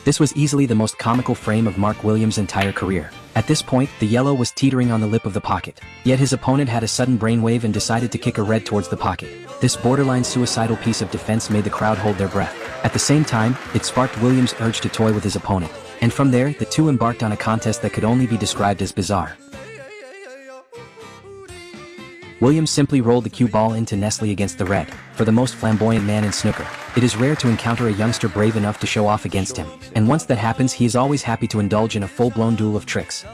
This was easily the most comical frame of Mark Williams' entire career. At this point, the yellow was teetering on the lip of the pocket. Yet his opponent had a sudden brainwave and decided to kick a red towards the pocket. This borderline suicidal piece of defense made the crowd hold their breath. At the same time, it sparked Williams' urge to toy with his opponent. And from there, the two embarked on a contest that could only be described as bizarre. Williams simply rolled the cue ball into Nestle against the red. For the most flamboyant man in snooker, it is rare to encounter a youngster brave enough to show off against him. And once that happens, he is always happy to indulge in a full-blown duel of tricks.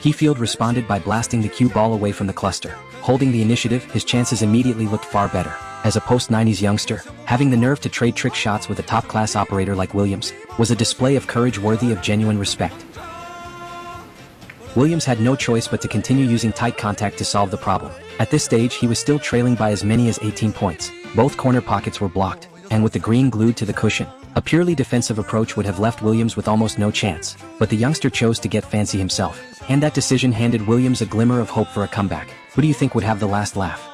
Heafield responded by blasting the cue ball away from the cluster. Holding the initiative, his chances immediately looked far better. As a post-90s youngster, having the nerve to trade trick shots with a top-class operator like Williams was a display of courage worthy of genuine respect. Williams had no choice but to continue using tight contact to solve the problem. At this stage, he was still trailing by as many as 18 points. Both corner pockets were blocked, and with the green glued to the cushion, a purely defensive approach would have left Williams with almost no chance. But the youngster chose to get fancy himself, and that decision handed Williams a glimmer of hope for a comeback. Who do you think would have the last laugh?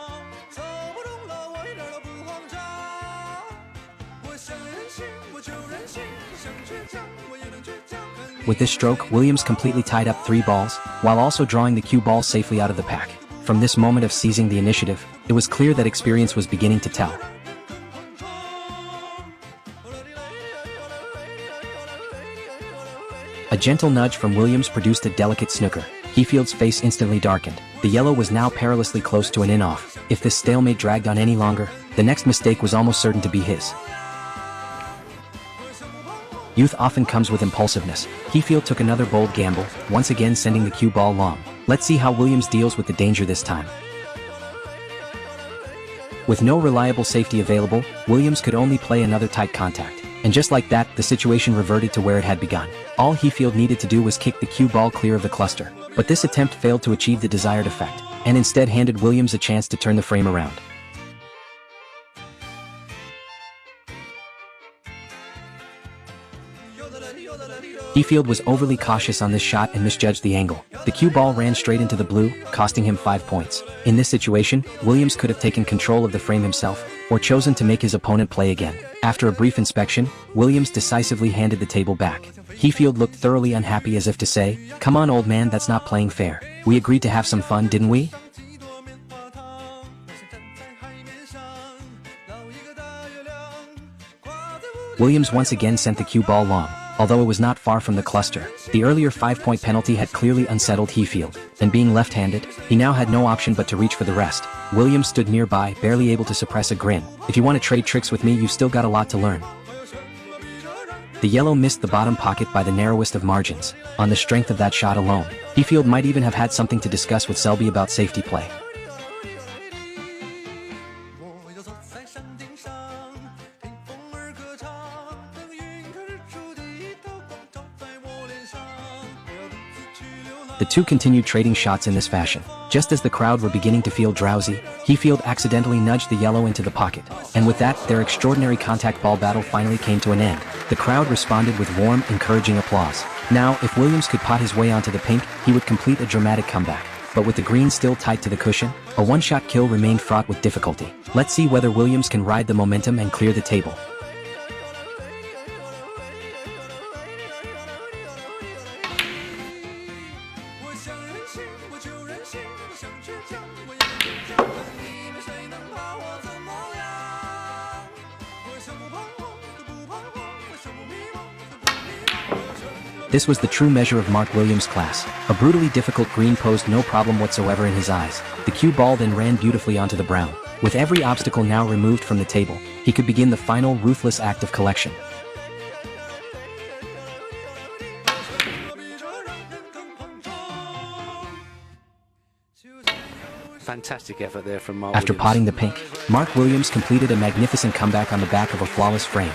With this stroke, Williams completely tied up 3 balls, while also drawing the cue ball safely out of the pack. From this moment of seizing the initiative, it was clear that experience was beginning to tell. A gentle nudge from Williams produced a delicate snooker. Heafield's face instantly darkened. The yellow was now perilously close to an in-off. If this stalemate dragged on any longer, the next mistake was almost certain to be his. Youth often comes with impulsiveness. Heafield took another bold gamble, once again sending the cue ball long. Let's see how Williams deals with the danger this time. With no reliable safety available, Williams could only play another tight contact. And just like that, the situation reverted to where it had begun. All Heafield needed to do was kick the cue ball clear of the cluster. But this attempt failed to achieve the desired effect, and instead handed Williams a chance to turn the frame around. Heafield was overly cautious on this shot and misjudged the angle. The cue ball ran straight into the blue, costing him 5 points. In this situation, Williams could have taken control of the frame himself, or chosen to make his opponent play again. After a brief inspection, Williams decisively handed the table back. Heafield looked thoroughly unhappy, as if to say, "Come on, old man, that's not playing fair. We agreed to have some fun, didn't we?" Williams once again sent the cue ball long. Although it was not far from the cluster, the earlier 5-point penalty had clearly unsettled Heafield, and being left-handed, he now had no option but to reach for the rest. Williams stood nearby, barely able to suppress a grin. "If you want to trade tricks with me, you've still got a lot to learn." The yellow missed the bottom pocket by the narrowest of margins. On the strength of that shot alone, Heafield might even have had something to discuss with Selby about safety play. The two continued trading shots in this fashion. Just as the crowd were beginning to feel drowsy, Heafield accidentally nudged the yellow into the pocket. And with that, their extraordinary contact ball battle finally came to an end. The crowd responded with warm, encouraging applause. Now, if Williams could pot his way onto the pink, he would complete a dramatic comeback. But with the green still tight to the cushion, a one-shot kill remained fraught with difficulty. Let's see whether Williams can ride the momentum and clear the table. This was the true measure of Mark Williams' class. A brutally difficult green posed no problem whatsoever in his eyes. The cue ball then ran beautifully onto the brown. With every obstacle now removed from the table, he could begin the final ruthless act of collection. Fantastic effort there from Mark After Williams. potting the pink, Mark Williams completed a magnificent comeback on the back of a flawless frame.